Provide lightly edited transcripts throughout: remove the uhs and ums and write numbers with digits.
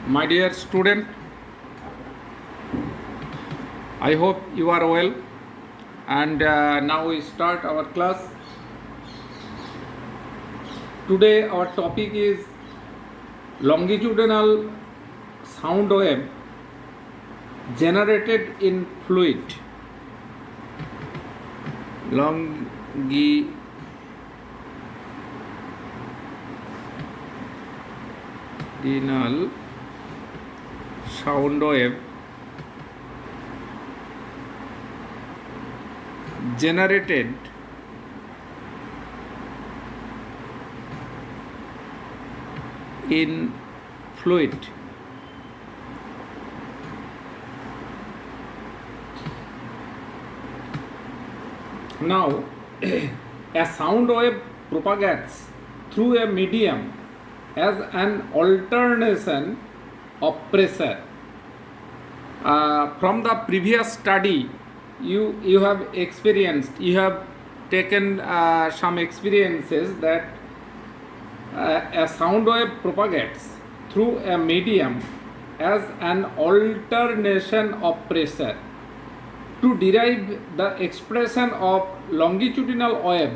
My dear student, I hope you are well, and now we start our class. Today our topic is longitudinal sound wave generated in fluid. Longitudinal sound wave generated in fluid. Now, a sound wave propagates through a medium as an alternation of pressure. From the previous study, you have taken some experiences that a sound wave propagates through a medium as an alternation of pressure. To derive the expression of longitudinal wave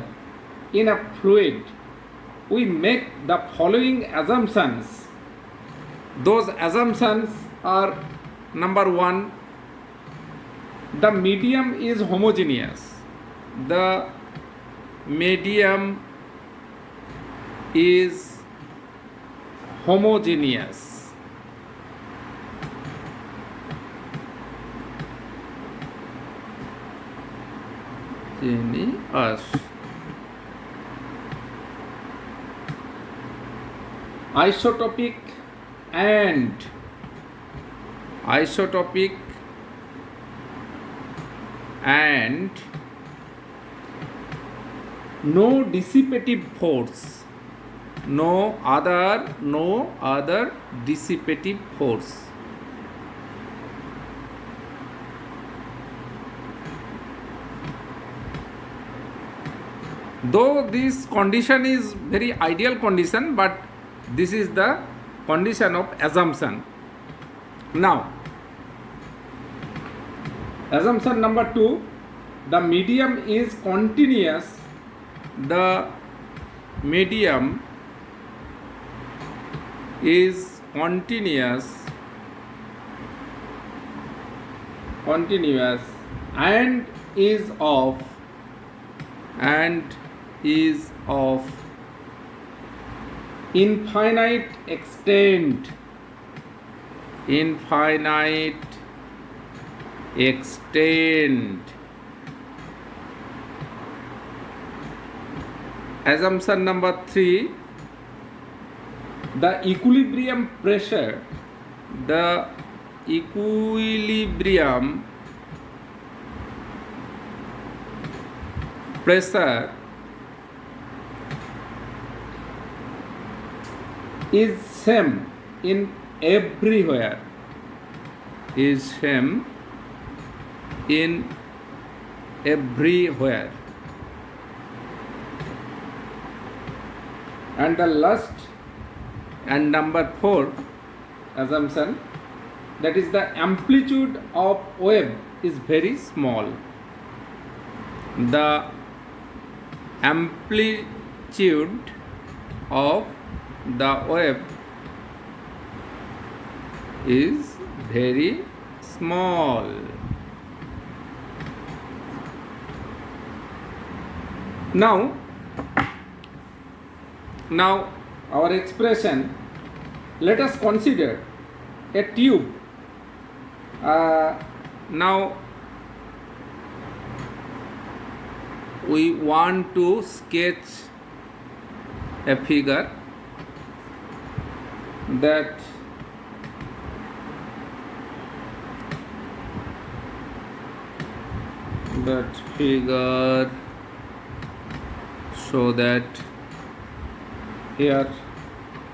in a fluid, we make the following assumptions. Those assumptions are: number one, the medium is homogeneous. The medium is homogeneous. Isotopic and no dissipative force, no other dissipative force. Though this condition is very ideal condition, but this is the condition of assumption. Now, assumption number two, the medium is continuous. The medium is continuous and is of infinite extent. Assumption number three, the equilibrium pressure is same in everywhere. And the last and number four assumption, that is the amplitude of wave is very small. The amplitude of the wave is very small. Now our expression, let us consider a tube. Now we want to sketch a figure that figure, so that here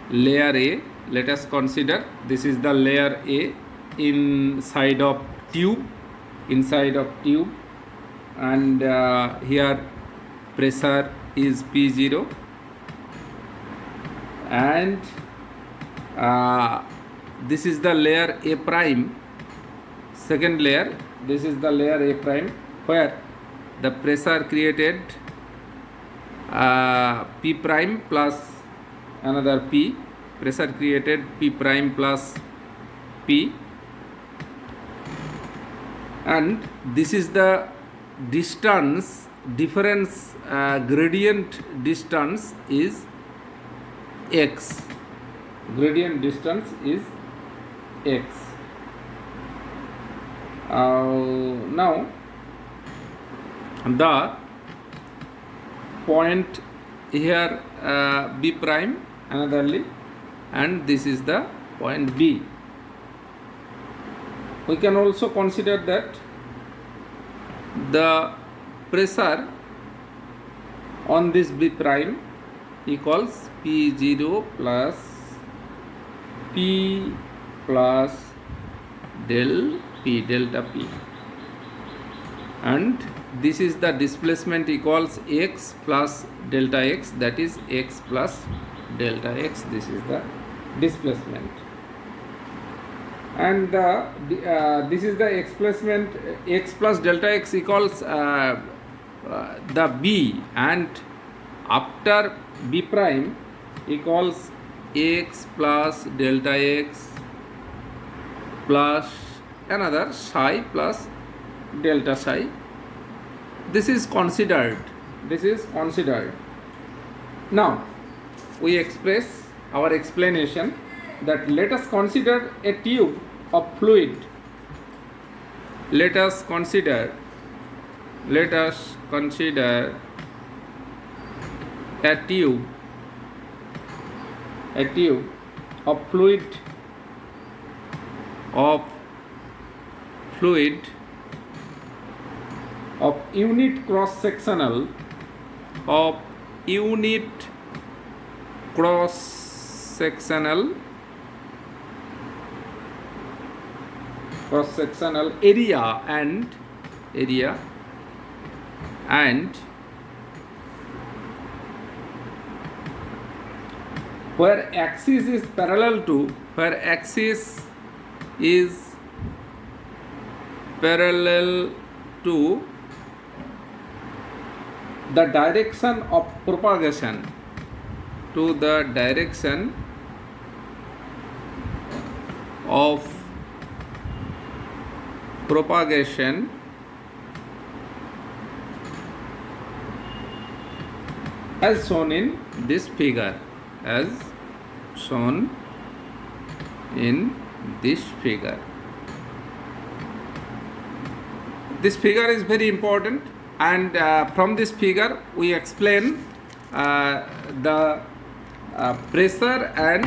layer A, let us consider this is the layer A inside of tube, and here pressure is P0, and this is the layer A prime, second layer, this is the layer A prime, where the pressure created P prime plus another P, pressure created P prime plus P, and this is the distance, difference, gradient distance is x, gradient distance is x. Now the point here B prime anotherly, and this is the point B. We can also consider that the pressure on this B prime equals P0 plus P plus del P, delta P, and this is the displacement equals x plus delta x, that is x plus delta x, this is the displacement, and this is the displacement x plus delta x equals the B, and after B prime equals x plus delta x plus another psi plus delta psi. This is considered. Now we express our explanation that let us consider a tube of fluid. Let us consider a tube of fluid of unit cross sectional area and where axis is parallel to the direction of propagation, to the direction of propagation as shown in this figure, This figure is very important, and from this figure we explain the pressure and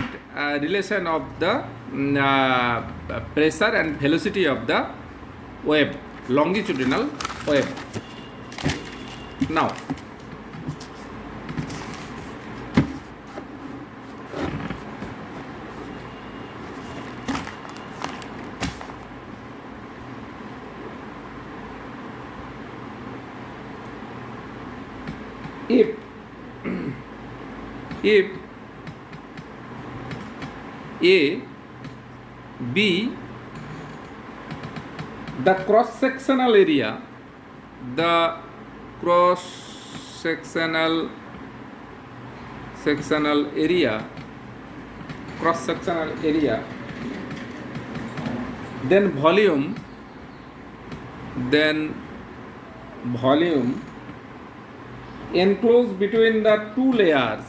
relation of the pressure and velocity of the wave, longitudinal wave. Now if A, B, the cross sectional area, then volume enclosed between the two layers,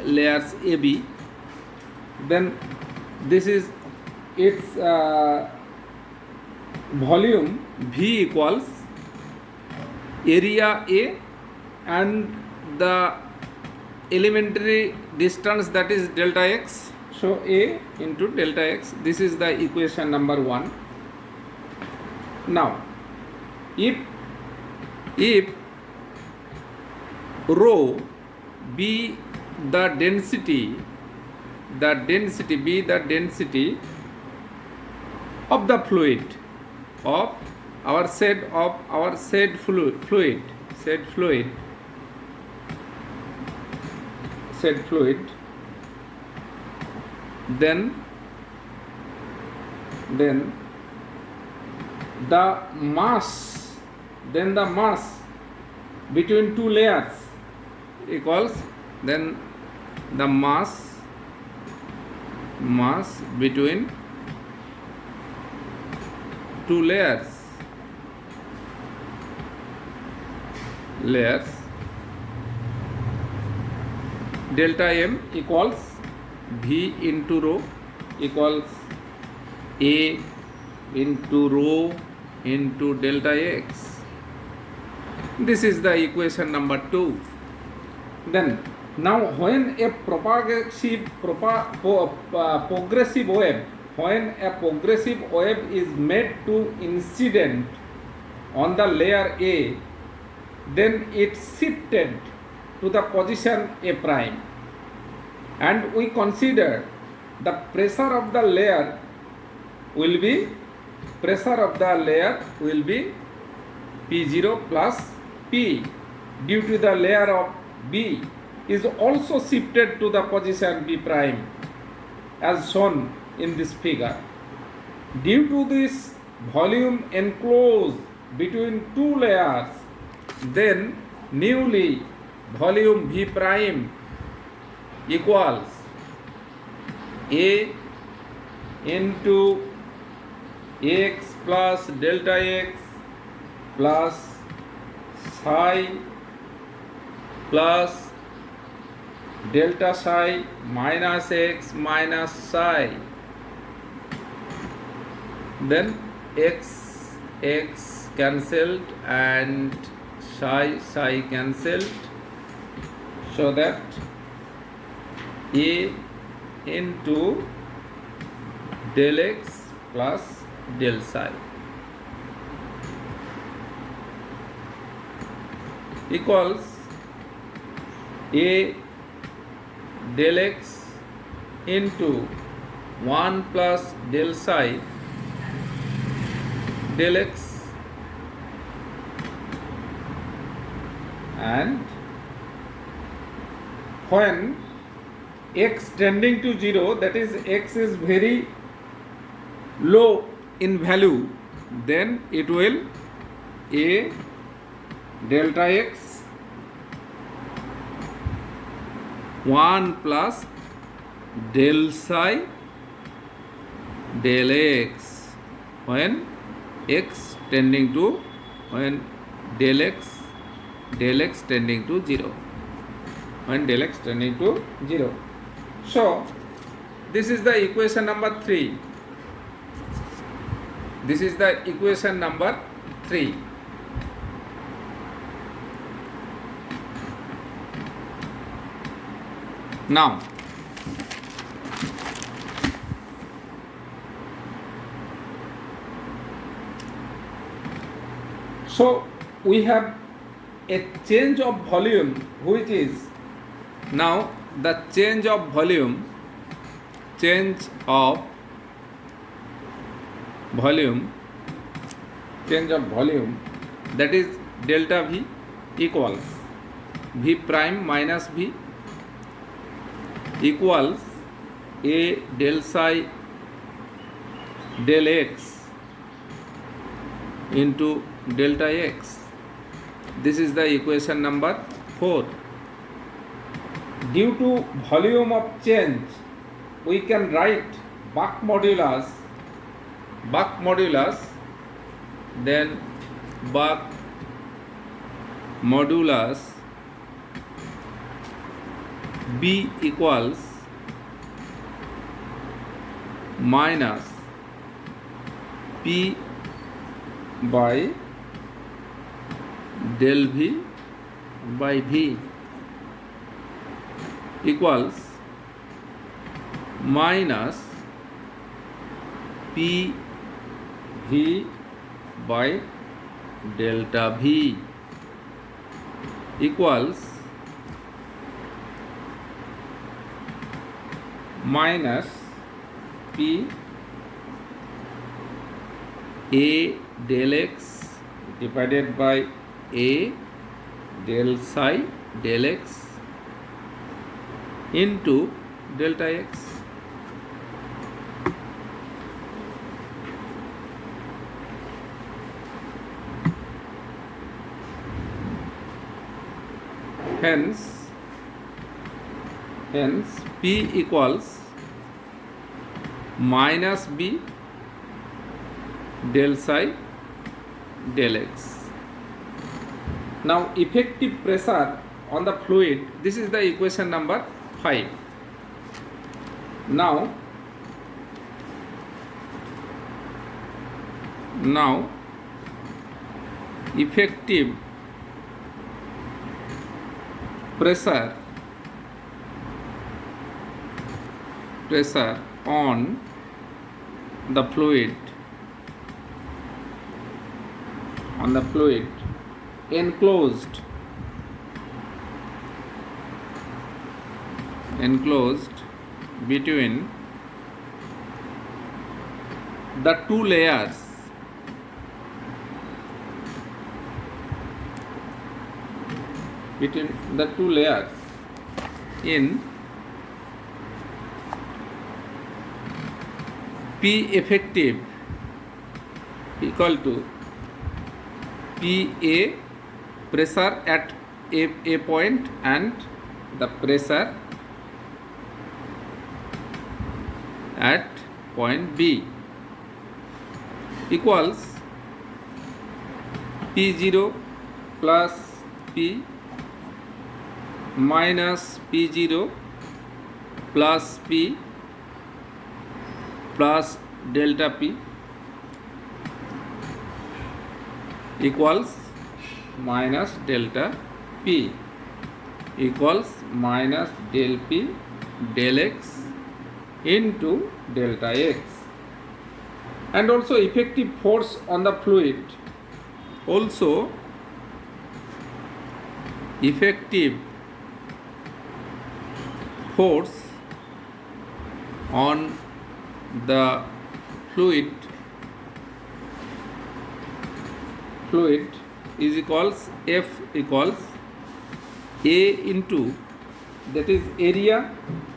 layers AB, then this is its volume V equals area A and the elementary distance, that is delta x, so A into delta x. This is the equation number 1. Now if rho be the density of the fluid of our said fluid then the mass between two layers equals then the mass between two layers delta m equals v into rho equals a into rho into delta x. This is the equation number 2. Then now when a progressive wave is made to incident on the layer A, then it shifted to the position A prime, and we consider the pressure of the layer will be P0 plus P due to the layer of B is also shifted to the position B prime as shown in this figure. Due to this volume enclosed between two layers, then newly volume V prime equals A into x plus delta x plus psi plus delta psi minus x minus psi, then x cancelled and psi cancelled, so that A into del x plus del psi equals A del x into 1 plus del psi del x, and when x tending to 0, that is x is very low in value, then it will A delta x 1 plus del psi del x when x tending to del x tending to 0, when del x tending to 0. So this is the equation number 3. This is the equation number 3. Now so we have a change of volume, which is now the change of volume that is delta V equals V prime minus V equals A del psi del x into delta x. This is the equation number 4. Due to volume of change, we can write Buck modulus, then Buck modulus B equals minus P by del V by V equals minus P V by delta V equals minus P A del x divided by A del psi del x into delta x. Hence P equals minus B del psi del x. Now effective pressure on the fluid, this is the equation number 5. Now effective pressure on the fluid enclosed between the two layers in P effective equal to PA pressure at a point and the pressure at point B equals P0 plus P minus P0 plus P plus delta P equals minus delta P equals minus del P del x into delta x. And also effective force on the fluid, also effective force on the fluid is equals F equals A into, that is area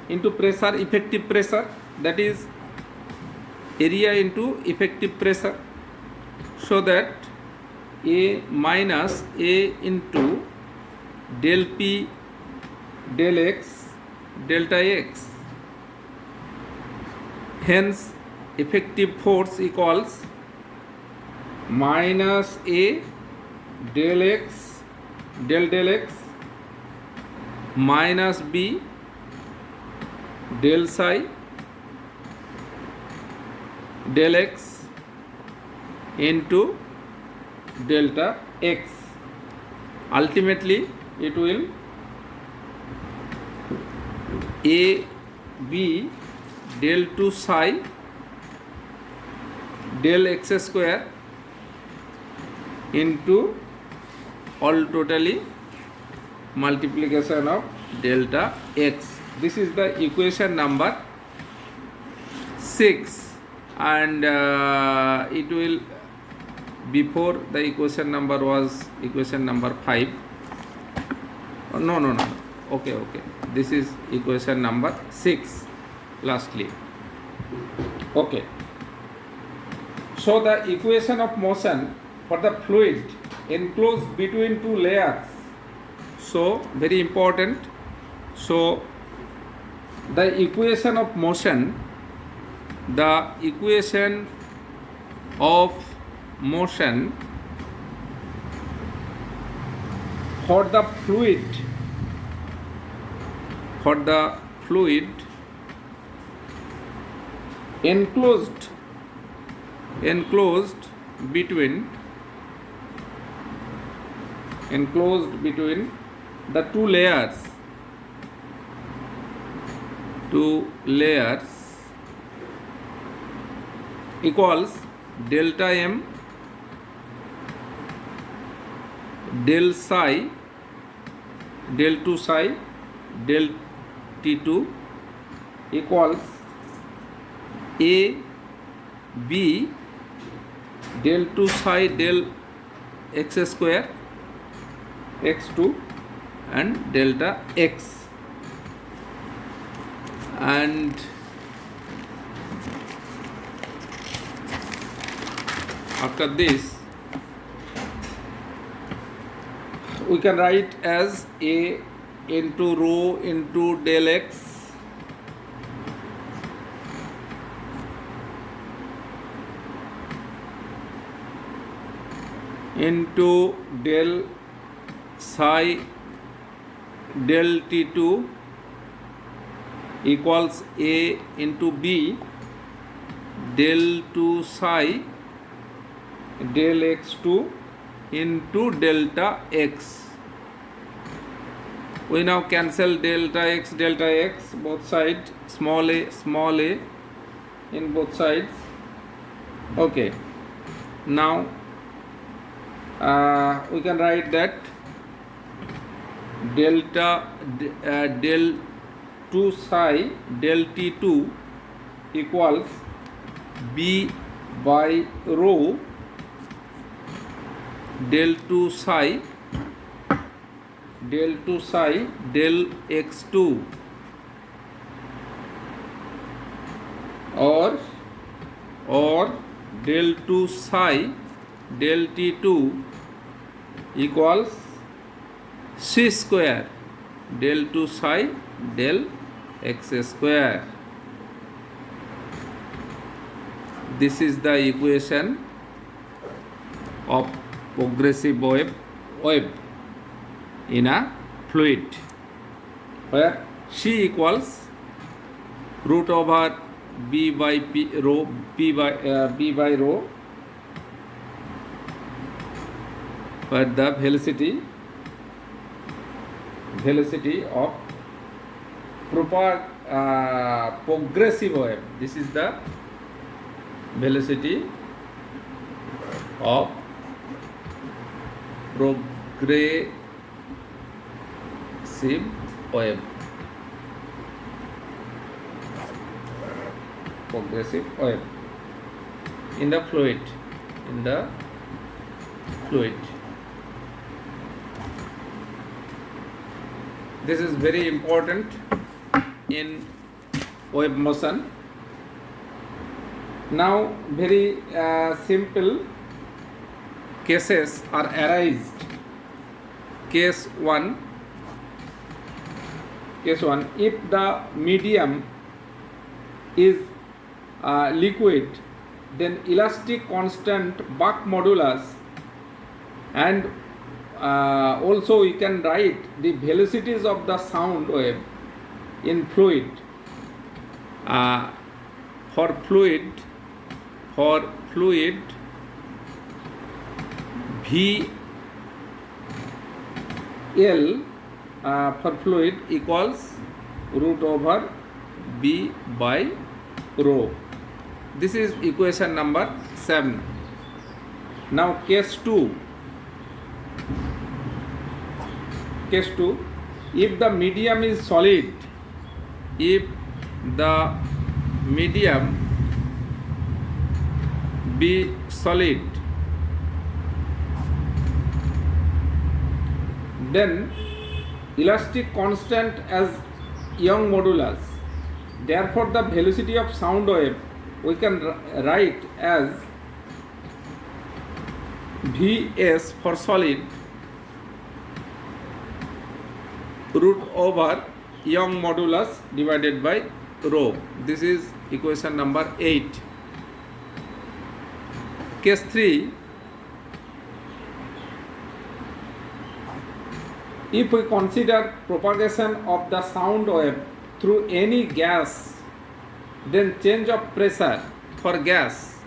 into pressure, effective pressure, that is area into effective pressure, so that A minus A into del P del x delta x. Hence effective force equals minus A del x del x minus B del psi del x into delta x. Ultimately it will A B del 2 psi del x square into all totally multiplication of delta x. This is the equation number 6, and it will, before the equation number was equation number 5. No, okay, this is equation number 6 lastly. Okay, so the equation of motion for the fluid enclosed between two layers, so very important. So the equation of motion for the fluid enclosed between the two layers equals delta m del psi del 2 psi del T2 equals A B del 2 psi del x square x2 and delta x, and after this we can write as a into rho into del x into del psi del t2 equals a into b del 2 psi del x2 into delta x. We now cancel delta x, both sides, small a in both sides. Okay, now we can write that delta del 2 psi del t2 equals b by rho del 2 psi del x2 or del 2 psi del t2 equals c square del 2 psi del x square. This is the equation of progressive wave in a fluid, where c equals root over b by p rho b by rho, where the velocity of progressive wave, this is the velocity of progressive wave, in the fluid, This is very important in wave motion. Now very simple cases are arised. Case 1, if the medium is liquid, then elastic constant Bach modulus, and also we can write the velocities of the sound wave in fluid. For fluid VL for fluid equals root over b by rho. This is equation number 7. Now case 2, if the medium is solid, be solid, then elastic constant as Young modulus. Therefore the velocity of sound wave we can write as Vs for solid root over Young modulus divided by rho. This is equation number 8. Case 3, if we consider propagation of the sound wave through any gas, then change of pressure for gas,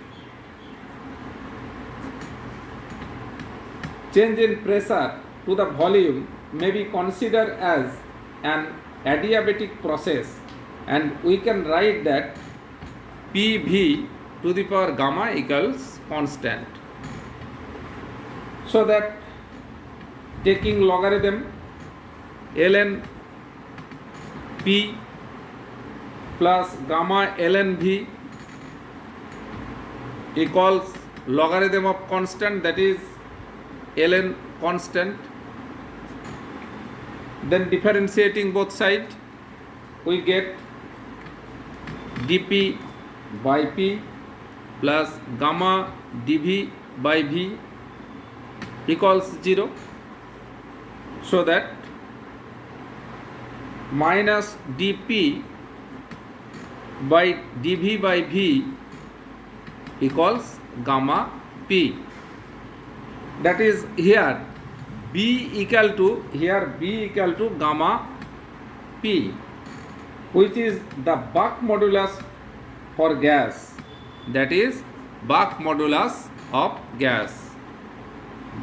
change in pressure to the volume may be considered as an adiabatic process, and we can write that PV to the power gamma equals constant. So that taking logarithm ln P plus gamma ln V equals logarithm of constant, that is ln constant. Then differentiating both sides, we get dp by p plus gamma dv by v equals 0, so that minus dp by dv by v equals gamma p. That is here b equal to gamma p, which is the Buck modulus for gas. That is Buck modulus of gas.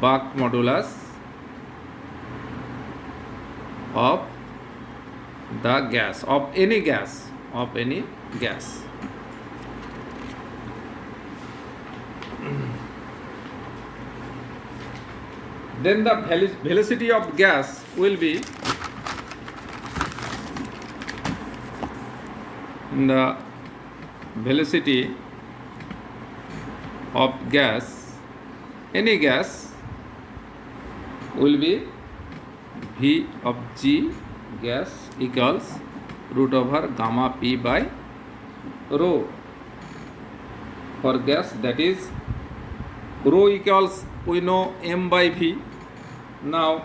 Buck modulus of the gas, of any gas, of any gas. Then the velocity of gas will be the velocity of gas, any gas, will be V of G gas equals root over gamma P by rho for gas. That is rho equals, we know, m by v. Now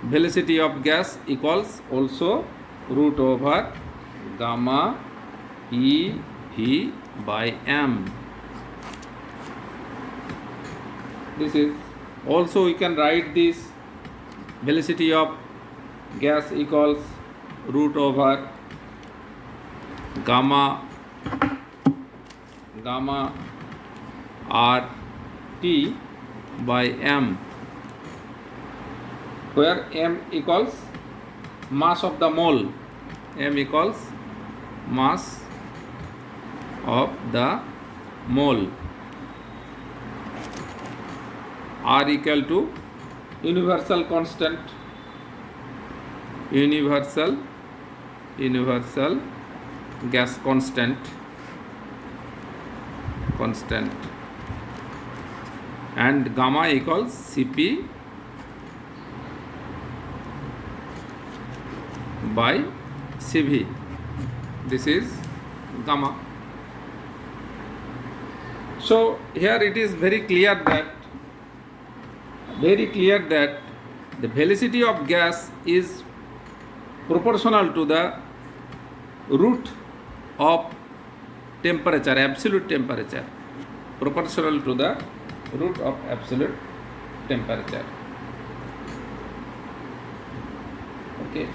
velocity of gas equals also root over gamma E v by m. This is also, we can write this velocity of gas equals root over gamma r t by m, where m equals mass of the mole, m equals mass of the mole, r equal to universal constant, universal gas constant, and gamma equals Cp by Cv. This is gamma. So here it is very clear that the velocity of gas is proportional to the root of temperature, absolute temperature, proportional to the root of absolute temperature. Okay.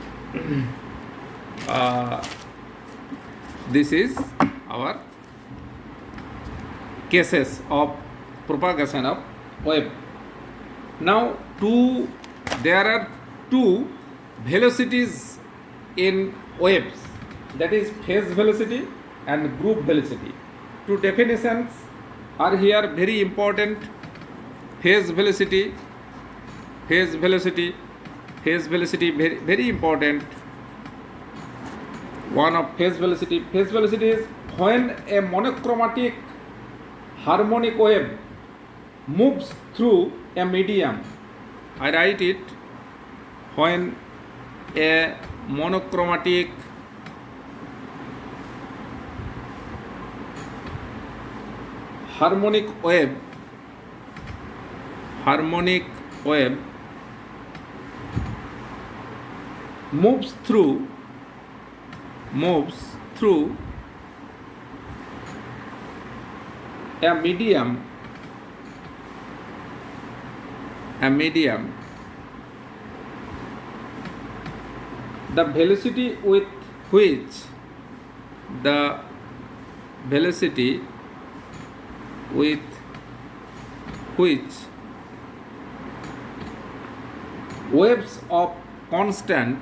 This is our cases of propagation of wave. Now there are two velocities in waves, that is phase velocity and group velocity. Two definitions are here very important. Phase velocity very, very important. One of phase velocity is when a monochromatic harmonic wave moves through a medium. I write it, when a monochromatic harmonic wave moves through a medium, the velocity with which waves of constant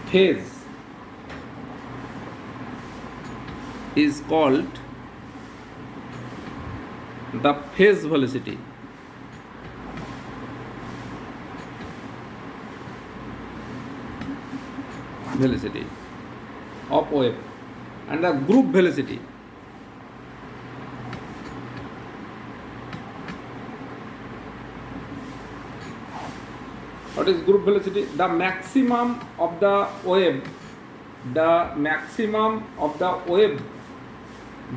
phase is called the phase velocity. of wave, and the group velocity. What is group velocity? The maximum of the wave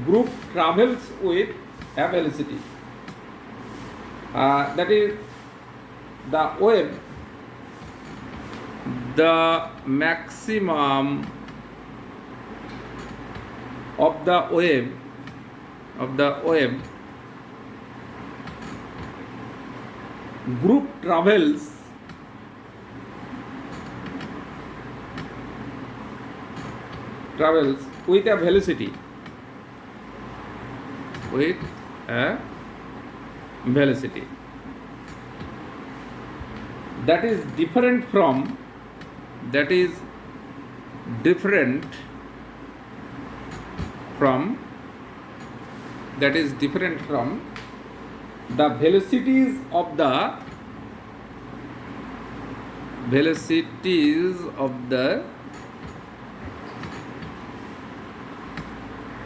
group travels with a velocity. That is the wave. The maximum of the wave group travels with a velocity, that is different from the velocities of the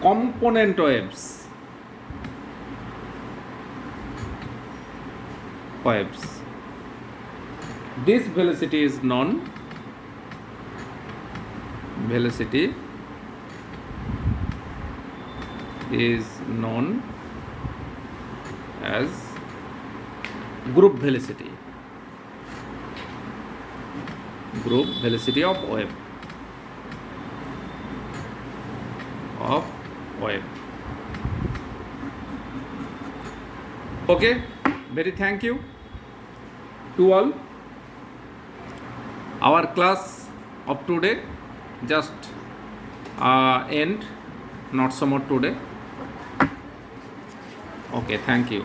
component waves. This velocity is known as group velocity of wave. Okay, very thank you to all. Our class of today just end, not so much today. Okay, thank you.